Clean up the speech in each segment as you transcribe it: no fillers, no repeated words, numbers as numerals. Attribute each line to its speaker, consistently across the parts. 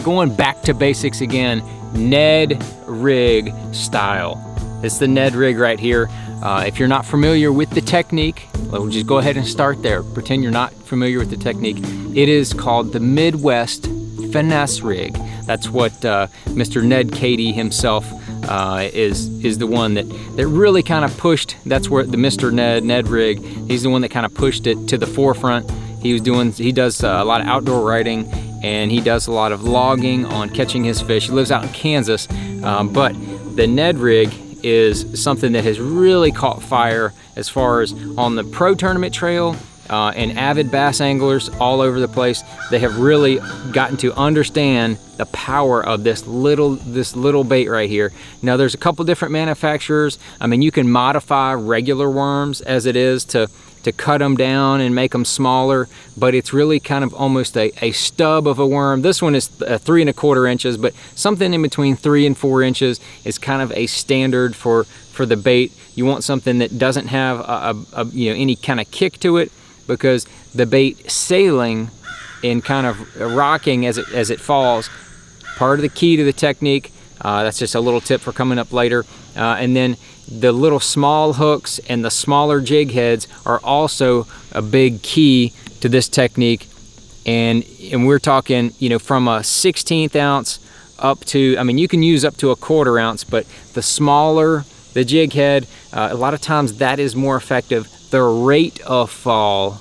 Speaker 1: We're going back to basics again, Ned Rig style. It's the Ned Rig right here. If you're not familiar with the technique, we'll just go ahead and start there. Pretend you're not familiar with the technique. It is called the Midwest Finesse Rig. That's what Mr. Ned Katie himself is the one that really kind of pushed. That's where the Mr. Ned Rig, he's the one that kind of pushed it to the forefront. He does a lot of outdoor writing, and he does a lot of logging on catching his fish. He lives out in Kansas, but the Ned Rig is something that has really caught fire as far as on the pro tournament trail, and avid bass anglers all over the place. They have really gotten to understand the power of this little bait right here. Now there's a couple different manufacturers. I mean, you can modify regular worms as it is to cut them down and make them smaller, but it's really kind of almost a stub of a worm. This one is 3 1/4 inches, but something in between 3 and 4 inches is kind of a standard for the bait. You want something that doesn't have any kind of kick to it, because the bait sailing and kind of rocking as it falls, part of the key to the technique. That's just a little tip for coming up later. And then the little small hooks and the smaller jig heads are also a big key to this technique. And we're talking, from a 1/16 ounce up to, I mean, you can use up to a 1/4 ounce, but the smaller the jig head, a lot of times that is more effective. The rate of fall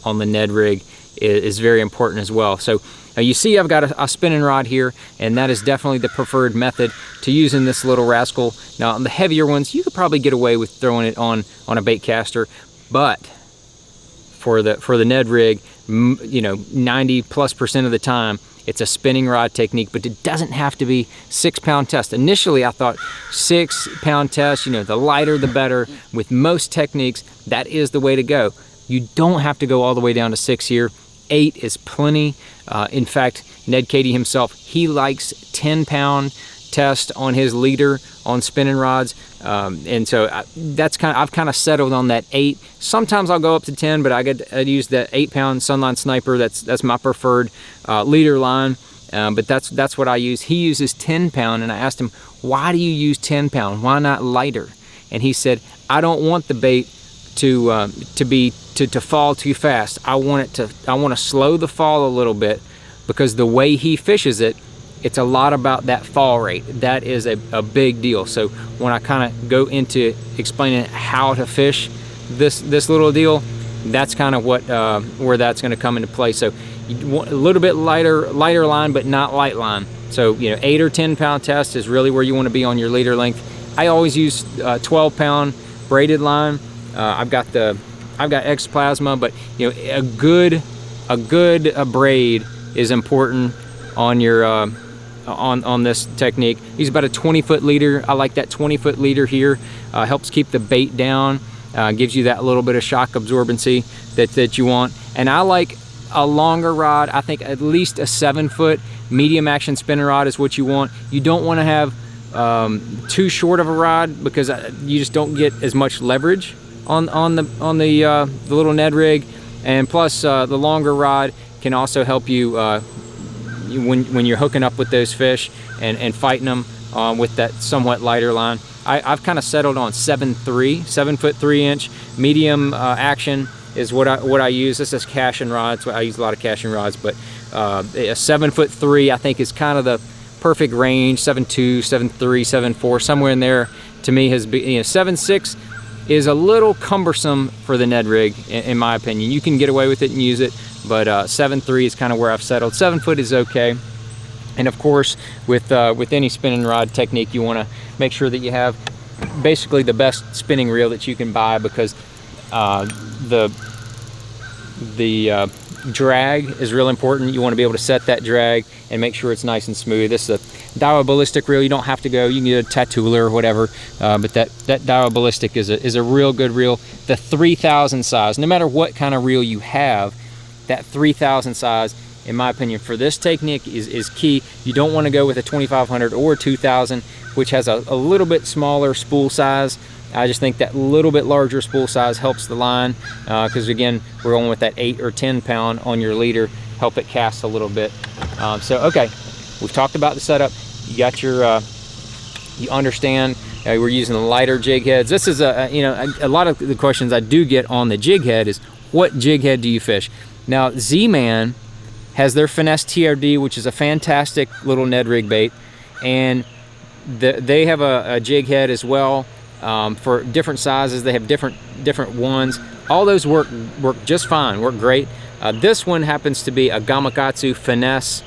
Speaker 1: on the Ned Rig is very important as well. So you see I've got a spinning rod here, and that is definitely the preferred method to using this little rascal. Now on the heavier ones, you could probably get away with throwing it on a bait caster, but for the Ned Rig, 90+% of the time, it's a spinning rod technique. But it doesn't have to be 6-pound test. Initially I thought 6-pound test, the lighter the better. With most techniques, that is the way to go. You don't have to go all the way down to 6 here. 8 is plenty. In fact, Ned Katie himself, he likes 10-pound test on his leader on spinning rods, and so I've kind of settled on that 8. Sometimes I'll go up to 10, but I'd use that 8-pound Sunline Sniper. That's my preferred leader line, but that's what I use. He uses 10-pound, and I asked him, why do you use 10-pound? Why not lighter? And he said, I don't want the bait to fall too fast. I want to slow the fall a little bit, because the way he fishes it, it's a lot about that fall rate. That is a big deal. So when I kind of go into explaining how to fish this little deal, that's kind of where that's going to come into play. So you want a little bit lighter line, but not light line. So 8 or 10-pound test is really where you want to be on your leader length. I always use 12-pound braided line. I've got X plasma, but a good braid is important on your on this technique. Use about a 20-foot leader. I like that 20-foot leader here. Helps keep the bait down, gives you that little bit of shock absorbency that you want. And I like a longer rod. I think at least a 7-foot medium action spinning rod is what you want. You don't want to have too short of a rod, because you just don't get as much leverage on the little Ned Rig. And plus the longer rod can also help you when you're hooking up with those fish and fighting them with that somewhat lighter line. I've kind of settled on 7-foot 3-inch medium action is what I use. This is casting rods. I use a lot of casting rods, but a 7-foot 3 I think is kind of the perfect range. 7.2, 7.3, 7.4, somewhere in there to me has been. 7.6 is a little cumbersome for the Ned Rig, in my opinion. You can get away with it and use it, but 7.3 is kind of where I've settled. 7-foot is okay. And of course, with any spinning rod technique, you want to make sure that you have basically the best spinning reel that you can buy, because the drag is real important. You want to be able to set that drag and make sure it's nice and smooth. This is a Daiwa ballistic reel. You don't have to go. You can get a Tatooler or whatever, but that Daiwa ballistic is a real good reel. The 3000 size, no matter what kind of reel you have, that 3000 size, in my opinion, for this technique is key. You don't want to go with a 2500 or 2000, which has a little bit smaller spool size. I just think that little bit larger spool size helps the line, because again, we're going with that 8 or 10 pound on your leader, help it cast a little bit. So okay, We've talked about the setup. You got your, you understand. We're using the lighter jig heads. This is a lot of the questions I do get on the jig head is, what jig head do you fish? Now, Z-Man has their Finesse TRD, which is a fantastic little Ned Rig bait, and they have a jig head as well for different sizes. They have different ones. All those work just fine, work great. This one happens to be a Gamakatsu Finesse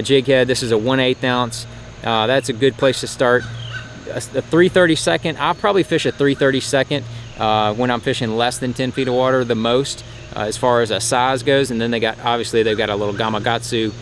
Speaker 1: jig head. This is a 1/8 ounce. That's a good place to start. A 3/32. I'll probably fish a 3/32 when I'm fishing less than 10 feet of water the most, as far as a size goes. And then they've got a little Gamakatsu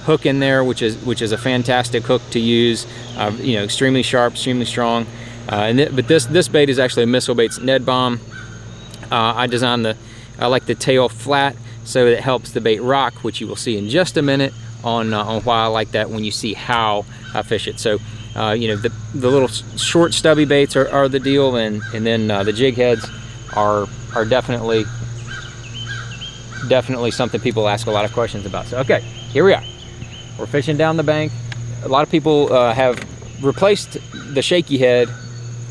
Speaker 1: hook in there, which is a fantastic hook to use. Extremely sharp, extremely strong. But this bait is actually a missile bait. It's Ned Bomb. I like the tail flat so it helps the bait rock, which you will see in just a minute on why I like that when you see how I fish it. So the little short stubby baits are the deal, and then the jig heads are definitely something people ask a lot of questions about. So okay, here we are. We're fishing down the bank. A lot of people have replaced the shaky head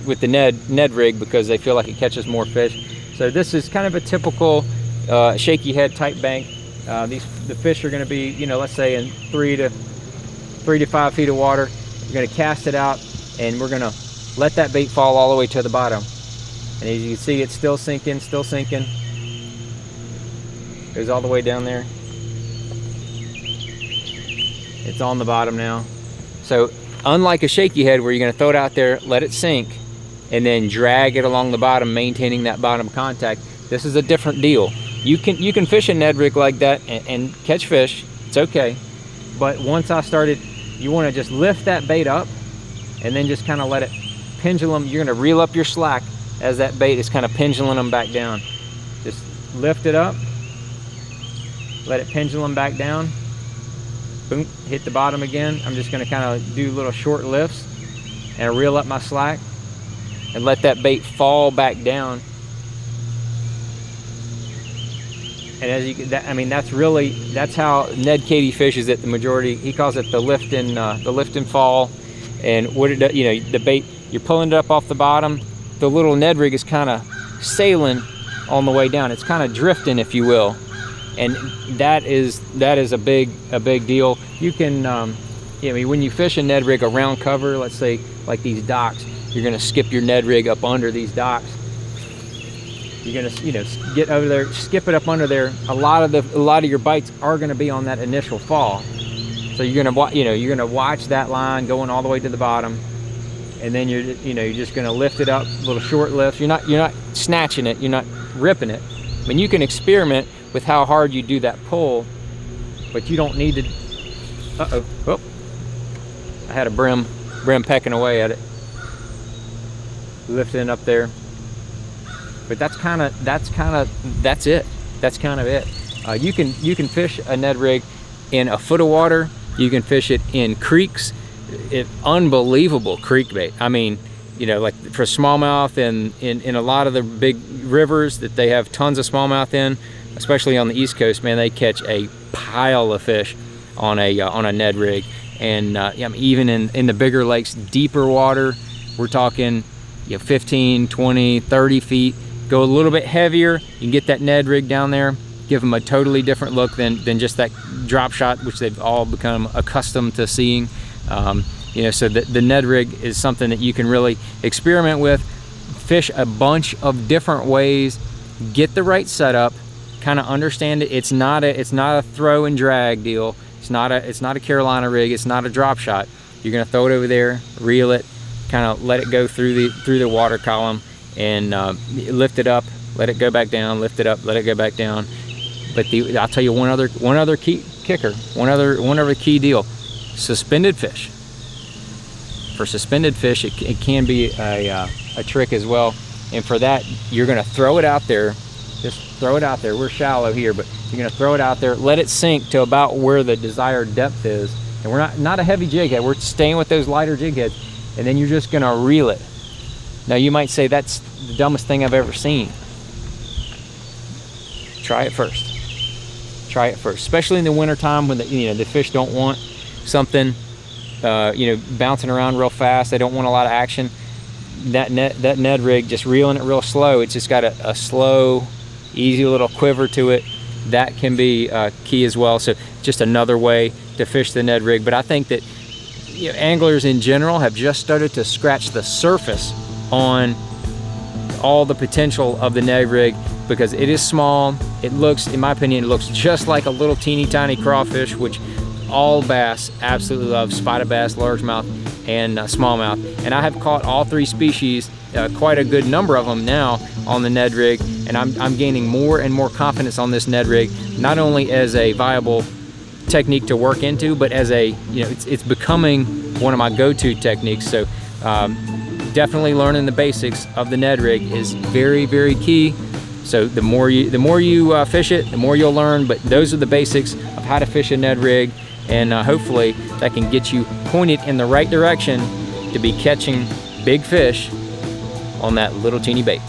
Speaker 1: with the Ned Rig because they feel like it catches more fish. So this is kind of a typical shaky head type bank. The fish are going to be, let's say in 3 to 5 feet of water. We're going to cast it out, and we're going to let that bait fall all the way to the bottom. And as you can see, it's still sinking, still sinking. Goes all the way down there. It's on the bottom now. So unlike a shaky head where you're going to throw it out there, let it sink, and then drag it along the bottom, maintaining that bottom contact, this is a different deal. You can fish a Ned Rig like that and catch fish. It's okay. But once I started, you want to just lift that bait up and then just kind of let it pendulum. You're going to reel up your slack as that bait is kind of pendulum them back down. Just lift it up, let it pendulum back down. Boom, hit the bottom again. I'm just going to kind of do little short lifts and reel up my slack and let that bait fall back down. And as you, that's how Ned Katie fishes it. The majority, he calls it the lift and fall. And what it does, the bait, you're pulling it up off the bottom. The little Ned Rig is kind of sailing on the way down. It's kind of drifting, if you will. And that is a big deal. You can, when you fish a Ned Rig around cover, let's say like these docks, you're gonna skip your Ned Rig up under these docks. You're gonna, get over there, skip it up under there. A lot of your bites are gonna be on that initial fall. So you're gonna watch that line going all the way to the bottom, and then you're just gonna lift it up, little short lifts. You're not snatching it, you're not ripping it. I mean, you can experiment with how hard you do that pull, but you don't need to. Oh, I had a brim pecking away at it, lifting up there. But that's kind of it. You can fish a Ned Rig in a foot of water. You can fish it in creeks. Unbelievable creek bait. I mean, like for smallmouth and in a lot of the big rivers that they have tons of smallmouth in, especially on the East Coast, man, they catch a pile of fish on a Ned Rig. And even in the bigger lakes, deeper water, we're talking 15, 20, 30 feet. Go a little bit heavier, you can get that Ned Rig down there, give them a totally different look than just that drop shot, which they've all become accustomed to seeing. So the Ned Rig is something that you can really experiment with, fish a bunch of different ways, get the right setup, kind of understand it. It's not a throw and drag deal. It's not a Carolina rig. It's not a drop shot. You're gonna throw it over there, reel it, kind of let it go through the water column, and lift it up, let it go back down, lift it up, let it go back down. But I'll tell you one other key kicker, one other key deal: suspended fish. For suspended fish, it can be a trick as well. And for that, you're gonna throw it out there. Just throw it out there. We're shallow here, but you're gonna throw it out there, let it sink to about where the desired depth is. And we're not a heavy jig head. We're staying with those lighter jig heads. And then you're just gonna reel it. Now you might say that's the dumbest thing I've ever seen. Try it first. Try it first, especially in the winter time when the fish don't want something you know, bouncing around real fast. They don't want a lot of action. That Ned rig, just reeling it real slow. It's just got a slow, easy little quiver to it. That can be key as well. So just another way to fish the Ned rig. But I think that, you know, anglers in general have just started to scratch the surface on all the potential of the Ned rig, because it is small. It looks, in my opinion, it looks just like a little teeny tiny crawfish, which all bass absolutely love: spotted bass, largemouth, and smallmouth. And I have caught all three species, quite a good number of them now on the Ned rig, and I'm gaining more and more confidence on this Ned rig, not only as a viable technique to work into, but as a, you know, it's becoming one of my go-to techniques. So definitely learning the basics of the Ned rig is very, very key. So the more you fish it, the more you'll learn. But those are the basics of how to fish a Ned rig, and hopefully that can get you pointed in the right direction to be catching big fish on that little teeny bait.